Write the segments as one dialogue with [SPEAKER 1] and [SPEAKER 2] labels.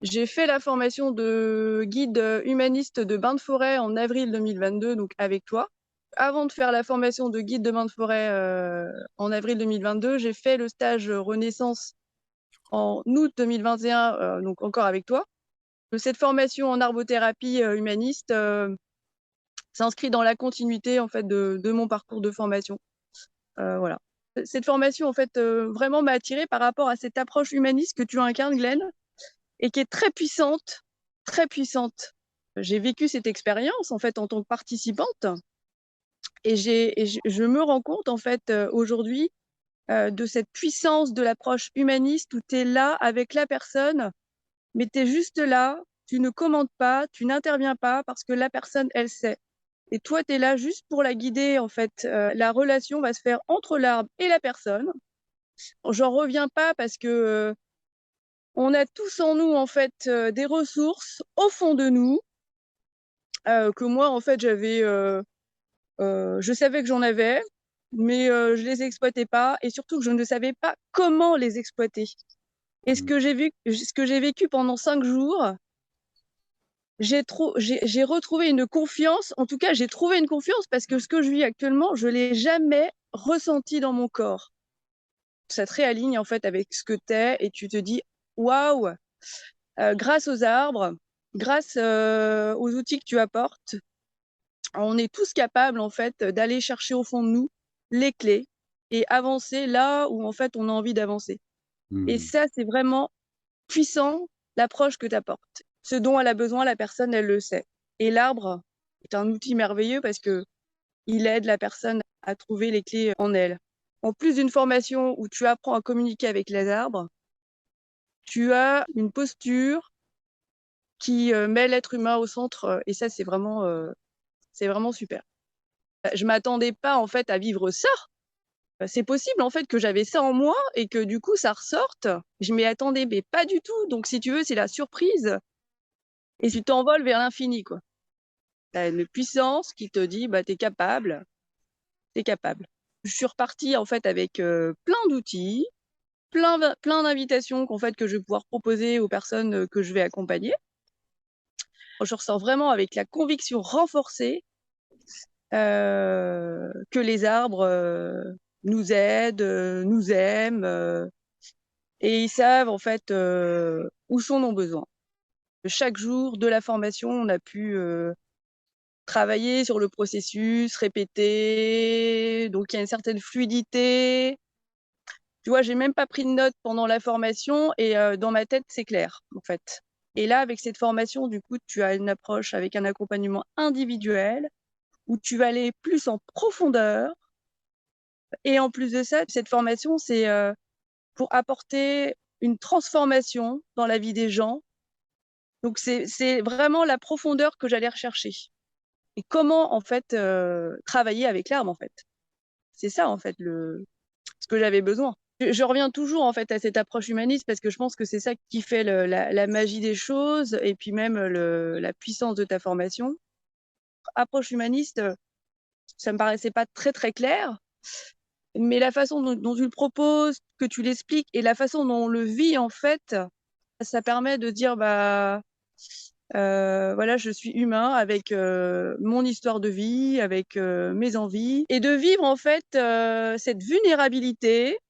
[SPEAKER 1] J'ai fait la formation de guide humaniste de bain de forêt en avril 2022, donc avec toi. Avant de faire la formation de guide de bain de forêt en avril 2022, j'ai fait le stage Renaissance en août 2021, donc encore avec toi. Cette formation en arbothérapie humaniste s'inscrit dans la continuité en fait de mon parcours de formation. Voilà. Cette formation en fait vraiment m'a attirée par rapport à cette approche humaniste que tu incarnes, Glenn, et qui est très puissante, très puissante. J'ai vécu cette expérience en fait en tant que participante et je me rends compte en fait aujourd'hui de cette puissance de l'approche humaniste où tu es là avec la personne, mais tu es juste là, tu ne commandes pas, tu n'interviens pas parce que la personne, elle sait. Et toi, tu es là juste pour la guider en fait. La relation va se faire entre l'arbre et la personne. J'en reviens pas parce que on a tous en nous en fait des ressources au fond de nous que moi en fait je savais que j'en avais, mais je les exploitais pas et surtout que je ne savais pas comment les exploiter. Et
[SPEAKER 2] Mmh.
[SPEAKER 1] ce que j'ai vécu pendant 5 jours, j'ai retrouvé une confiance. En tout cas, j'ai trouvé une confiance parce que ce que je vis actuellement, je l'ai jamais ressenti dans mon corps. Ça te réaligne en fait avec ce que t'es et tu te dis waouh, grâce aux arbres, grâce aux outils que tu apportes, on est tous capables en fait d'aller chercher au fond de nous les clés et avancer là où en fait on a envie d'avancer. Et
[SPEAKER 2] Mmh.
[SPEAKER 1] ça, c'est vraiment puissant, l'approche que tu apportes. Ce dont elle a besoin, la personne, elle le sait. Et l'arbre est un outil merveilleux parce que il aide la personne à trouver les clés en elle. En plus d'une formation où tu apprends à communiquer avec les arbres, tu as une posture qui met l'être humain au centre et ça, c'est vraiment super. Je m'attendais pas en fait à vivre ça. C'est possible en fait que j'avais ça en moi et que du coup ça ressorte. Je m'y attendais mais pas du tout. Donc si tu veux, c'est la surprise et tu t'envoles vers l'infini quoi. Tu as une puissance qui te dit bah t'es capable, t'es capable. Je suis repartie en fait avec plein d'outils, plein d'invitations qu'en fait que je vais pouvoir proposer aux personnes que je vais accompagner. Je ressors vraiment avec la conviction renforcée que les arbres nous aident, nous aiment et ils savent en fait où sont nos besoins. Chaque jour de la formation, on a pu travailler sur le processus, répéter, donc il y a une certaine fluidité. Tu vois, j'ai même pas pris de notes pendant la formation et dans ma tête, c'est clair en fait. Et là, avec cette formation, du coup, tu as une approche avec un accompagnement individuel où tu vas aller plus en profondeur. Et en plus de ça, cette formation, c'est pour apporter une transformation dans la vie des gens. Donc, c'est vraiment la profondeur que j'allais rechercher. Et comment, en fait, travailler avec l'arbre, en fait. C'est ça, en fait, ce que j'avais besoin. Je reviens toujours, en fait, à cette approche humaniste parce que je pense que c'est ça qui fait la magie des choses et puis même la puissance de ta formation. Approche humaniste, ça me paraissait pas très, très clair. Mais la façon dont tu le proposes, que tu l'expliques et la façon dont on le vit, en fait, ça permet de dire, bah, voilà, je suis humain avec mon histoire de vie, avec mes envies, et de vivre, en fait, cette vulnérabilité,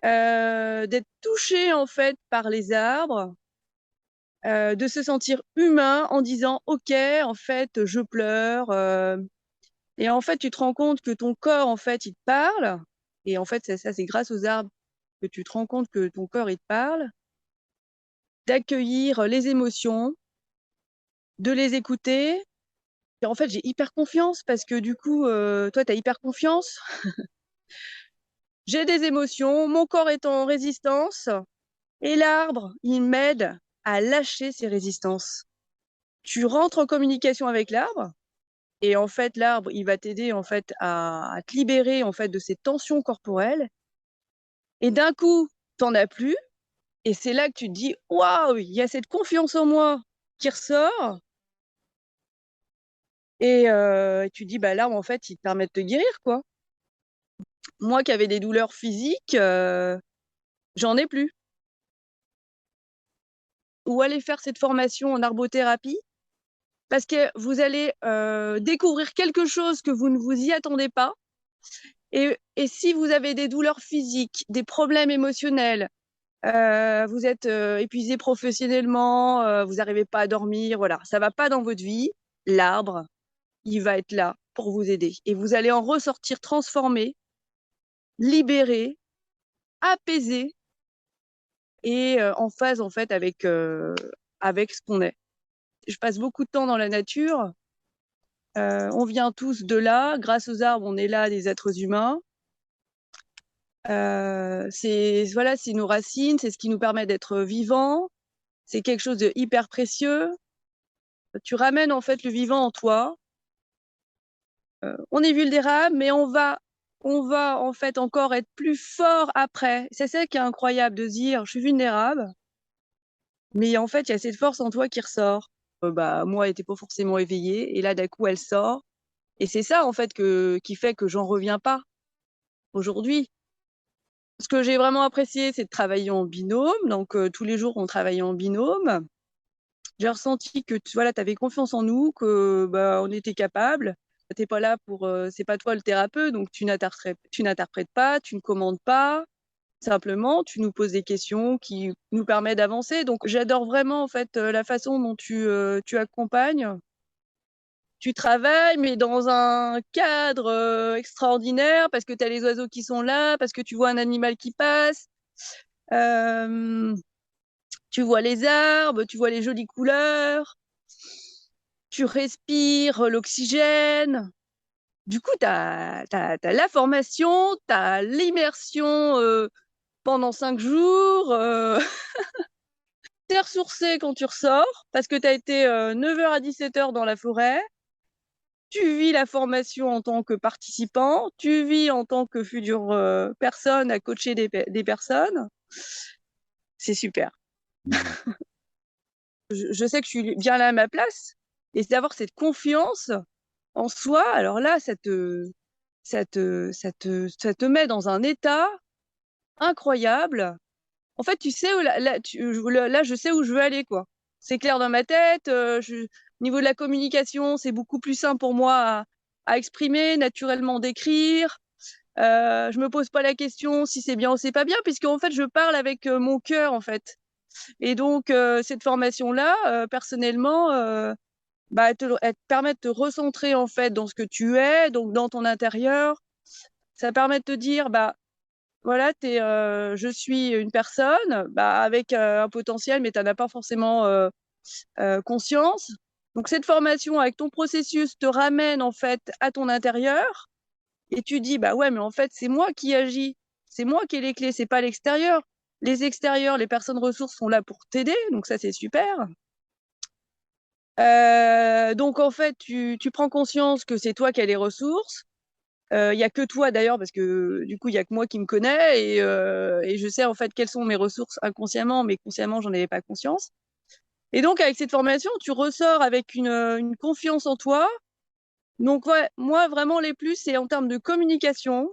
[SPEAKER 1] d'être touché, en fait, par les arbres, de se sentir humain en disant, OK, en fait, je pleure, et en fait, tu te rends compte que ton corps, en fait, il te parle. Et en fait, ça c'est grâce aux arbres que tu te rends compte que ton corps, il te parle. D'accueillir les émotions, de les écouter. Et en fait, j'ai hyper confiance parce que du coup, toi, tu as hyper confiance. J'ai des émotions, mon corps est en résistance. Et l'arbre, il m'aide à lâcher ces résistances. Tu rentres en communication avec l'arbre. Et en fait, l'arbre, il va t'aider en fait à te libérer en fait de ces tensions corporelles. Et d'un coup, t'en as plus. Et c'est là que tu te dis, waouh, il y a cette confiance en moi qui ressort. Et tu te dis, bah là, en fait, il te permet de te guérir, quoi. Moi qui avais des douleurs physiques, j'en ai plus. ou allez faire cette formation en arbothérapie parce que vous allez découvrir quelque chose que vous ne vous y attendez pas. Et si vous avez des douleurs physiques, des problèmes émotionnels, vous êtes épuisé professionnellement, vous n'arrivez pas à dormir, voilà, ça va pas dans votre vie, l'arbre, il va être là pour vous aider. Et vous allez en ressortir transformé, libéré, apaisé et en phase en fait avec ce qu'on est. Je passe beaucoup de temps dans la nature. On vient tous de là. Grâce aux arbres, on est là, des êtres humains. C'est nos racines, c'est ce qui nous permet d'être vivants. C'est quelque chose de hyper précieux. Tu ramènes en fait le vivant en toi. On est vulnérable, mais on va en fait encore être plus fort après. C'est ça qui est incroyable de se dire, je suis vulnérable, mais en fait, il y a cette force en toi qui ressort. Moi, elle n'était pas forcément éveillée, et là, d'un coup, elle sort. Et c'est ça, en fait, qui fait que j'en reviens pas aujourd'hui. Ce que j'ai vraiment apprécié, c'est de travailler en binôme. Donc, tous les jours, on travaillait en binôme. J'ai ressenti que tu avais confiance en nous, que on était capable. T'es pas là pour, c'est pas toi le thérapeute, donc tu n'interprètes pas, tu ne commandes pas. Simplement, tu nous poses des questions qui nous permettent d'avancer. Donc, j'adore vraiment en fait la façon dont tu accompagnes. Tu travailles, mais dans un cadre extraordinaire parce que tu as les oiseaux qui sont là, parce que tu vois un animal qui passe. Euh, Tu vois les arbres, tu vois les jolies couleurs, tu respires l'oxygène. Du coup, tu as la formation, tu as l'immersion pendant 5 jours. Tu es ressourcé quand tu ressors parce que tu as été 9h à 17h dans la forêt. Tu vis la formation en tant que participant, tu vis en tant que future personne à coacher des personnes. C'est super. Je sais que je suis bien là à ma place et c'est d'avoir cette confiance en soi. Alors là, ça te met dans un état incroyable. En fait, tu sais, là, je sais où je veux aller, quoi. C'est clair dans ma tête. Au niveau de la communication, c'est beaucoup plus simple pour moi à exprimer, naturellement d'écrire. Je me pose pas la question si c'est bien ou c'est pas bien, puisque en fait, je parle avec mon cœur, en fait. Et donc, cette formation-là, personnellement, elle te permet de te recentrer en fait dans ce que tu es, donc dans ton intérieur. Ça permet de te dire, voilà, je suis une personne avec un potentiel, mais tu n'en as pas forcément conscience. Donc cette formation avec ton processus te ramène en fait à ton intérieur et tu dis, ouais, mais en fait, c'est moi qui agis, c'est moi qui ai les clés, c'est pas l'extérieur. Les extérieurs, les personnes ressources sont là pour t'aider, donc ça c'est super. Donc en fait, tu prends conscience que c'est toi qui as les ressources. Il y a que toi d'ailleurs, parce que du coup, il y a que moi qui me connais et je sais en fait quelles sont mes ressources inconsciemment, mais consciemment, j'en avais pas conscience. Et donc, avec cette formation, tu ressors avec une confiance en toi. Donc, ouais, moi, vraiment, les plus, c'est en termes de communication,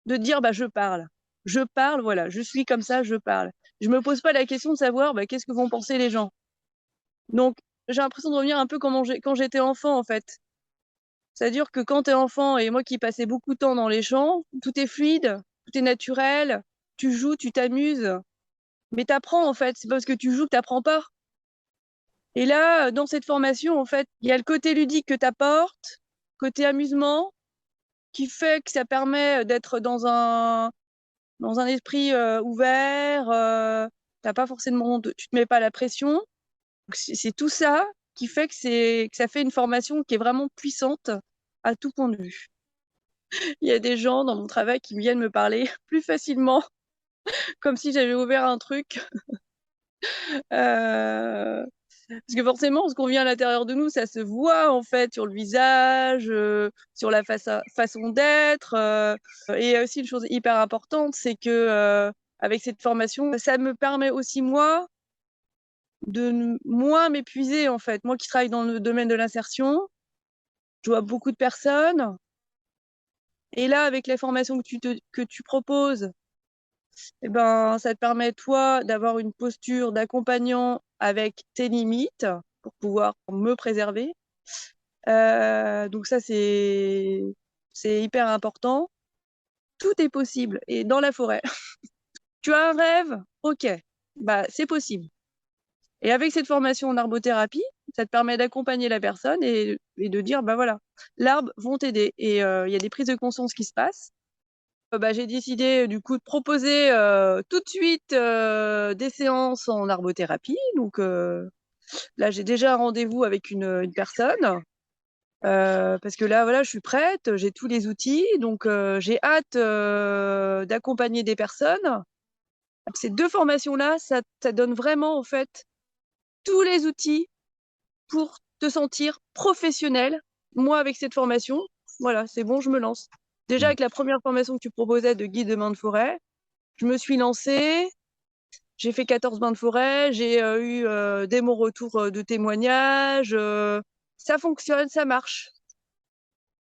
[SPEAKER 1] de dire, je parle. Je parle, voilà, je suis comme ça, je parle. Je me pose pas la question de savoir, qu'est-ce que vont penser les gens. Donc, j'ai l'impression de revenir un peu quand j'étais enfant, en fait. C'est-à-dire que quand tu es enfant, et moi qui passais beaucoup de temps dans les champs, tout est fluide, tout est naturel, tu joues, tu t'amuses, mais tu apprends en fait, c'est pas parce que tu joues que tu n'apprends pas. Et là, dans cette formation, en fait, il y a le côté ludique que tu apportes, côté amusement, qui fait que ça permet d'être dans un esprit ouvert, t'as pas forcément, tu te mets pas la pression. C'est tout ça qui fait que ça fait une formation qui est vraiment puissante à tout point de vue. Il y a des gens dans mon travail qui viennent me parler plus facilement, comme si j'avais ouvert un truc. Parce que forcément, ce qu'on vit à l'intérieur de nous, ça se voit en fait sur le visage, sur la façon d'être. Et il y a aussi une chose hyper importante, c'est que avec cette formation, ça me permet aussi moi de moins m'épuiser en fait. Moi qui travaille dans le domaine de l'insertion, je vois beaucoup de personnes. Et là, avec les formations que tu proposes, ça te permet, toi, d'avoir une posture d'accompagnant avec tes limites pour pouvoir me préserver. Donc ça, c'est hyper important. Tout est possible. Et dans la forêt, tu as un rêve? Ok, bah, c'est possible. Et avec cette formation en arbothérapie, ça te permet d'accompagner la personne et de dire, bah voilà, l'arbre vont t'aider. Et il y a des prises de conscience qui se passent. Bah, j'ai décidé du coup de proposer tout de suite des séances en arbothérapie. Donc là, j'ai déjà un rendez-vous avec une personne. Parce que là, voilà, je suis prête, j'ai tous les outils, donc j'ai hâte d'accompagner des personnes. Ces 2 formations-là, ça donne vraiment, en fait, tous les outils pour te sentir professionnel. Moi, avec cette formation, voilà, c'est bon, je me lance. Déjà, avec la première formation que tu proposais de guide de bain de forêt, je me suis lancée, j'ai fait 14 bains de forêt, j'ai eu dès mon retour de témoignages, ça fonctionne, ça marche.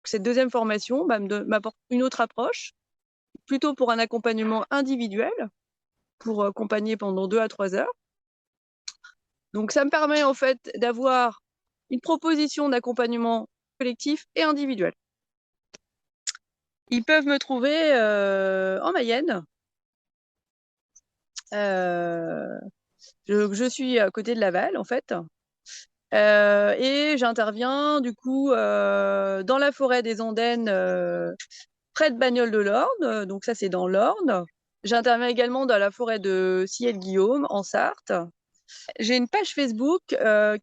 [SPEAKER 1] Cette deuxième formation m'apporte une autre approche, plutôt pour un accompagnement individuel, pour accompagner pendant 2 à 3 heures. Donc ça me permet en fait d'avoir une proposition d'accompagnement collectif et individuel. Ils peuvent me trouver en Mayenne. Je suis à côté de Laval en fait. Et j'interviens du coup dans la forêt des Andennes, près de Bagnoles-de-l'Orne, donc ça c'est dans l'Orne. J'interviens également dans la forêt de Ciel-Guillaume en Sarthe. J'ai une page Facebook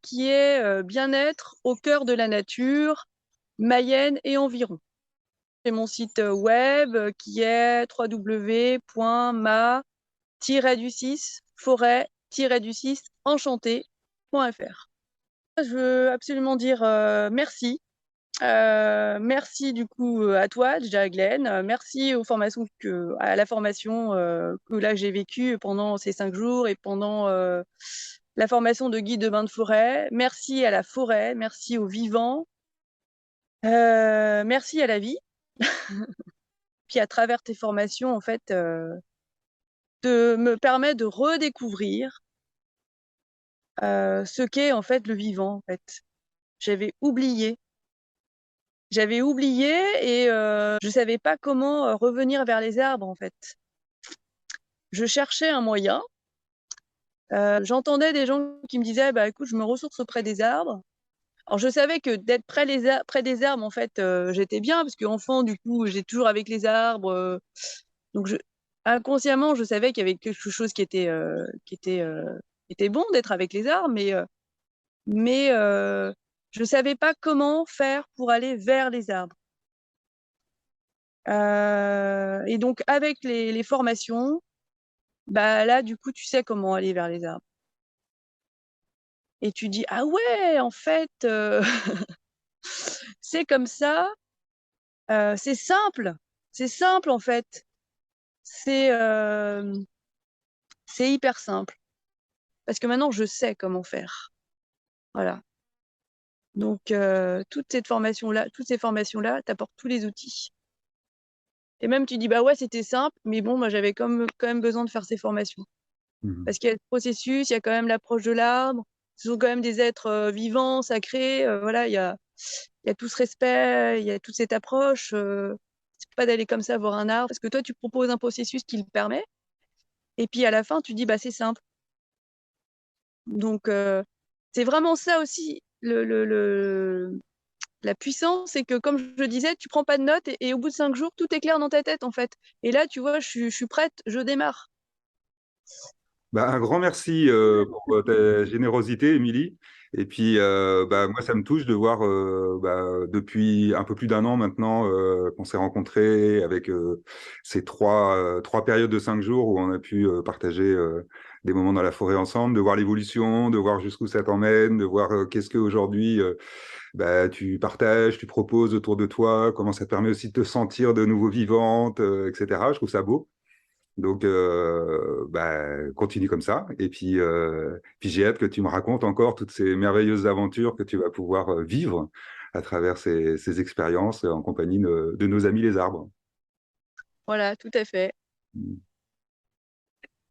[SPEAKER 1] qui est Bien-être au cœur de la nature, Mayenne et environ. J'ai mon site web qui est www.ma-forêt-du-6enchanté.fr. Je veux absolument dire merci. Merci du coup à toi, déjà Glenn. Merci à la formation que là j'ai vécue pendant ces 5 jours et pendant la formation de guide de bain de forêt. Merci à la forêt, merci aux vivants, merci à la vie. Puis à travers tes formations, en fait, me permet de redécouvrir ce qu'est en fait le vivant. En fait, j'avais oublié. J'avais oublié et je savais pas comment revenir vers les arbres en fait. Je cherchais un moyen. J'entendais des gens qui me disaient bah écoute, je me ressource auprès des arbres. Alors je savais que d'être près des arbres en fait, j'étais bien parce qu'enfant du coup j'ai toujours avec les arbres. Donc inconsciemment je savais qu'il y avait quelque chose qui était bon d'être avec les arbres, mais je savais pas comment faire pour aller vers les arbres. Et donc avec les formations, bah là du coup tu sais comment aller vers les arbres. Et tu dis ah ouais en fait c'est comme ça, c'est simple en fait, c'est c'est hyper simple parce que maintenant je sais comment faire. Voilà. Donc toutes ces formations-là t'apportent tous les outils. Et même tu dis bah ouais c'était simple, mais bon moi j'avais quand même besoin de faire ces formations. Parce qu'il y a le processus, il y a quand même l'approche de l'arbre. Ce sont quand même des êtres vivants, sacrés. Voilà, il y a tout ce respect, il y a toute cette approche. C'est pas d'aller comme ça voir un arbre, parce que toi, tu proposes un processus qui le permet. Et puis à la fin, tu dis, bah c'est simple. Donc, c'est vraiment ça aussi, la puissance, c'est que, comme je disais, tu prends pas de notes et au bout de 5 jours, tout est clair dans ta tête, en fait. Et là, tu vois, je suis prête, je démarre.
[SPEAKER 2] Bah, un grand merci pour ta générosité, Émilie. Et puis, bah, moi, ça me touche de voir bah, depuis un peu plus d'un an maintenant qu'on s'est rencontrés avec ces trois périodes de 5 jours où on a pu partager des moments dans la forêt ensemble, de voir l'évolution, de voir jusqu'où ça t'emmène, de voir qu'est-ce qu'aujourd'hui bah, tu partages, tu proposes autour de toi, comment ça te permet aussi de te sentir de nouveau vivante, etc. Je trouve ça beau. Donc, bah, continue comme ça. Et puis j'ai hâte que tu me racontes encore toutes ces merveilleuses aventures que tu vas pouvoir vivre à travers ces expériences en compagnie de nos amis les arbres.
[SPEAKER 1] Voilà, tout à fait.
[SPEAKER 2] Mm.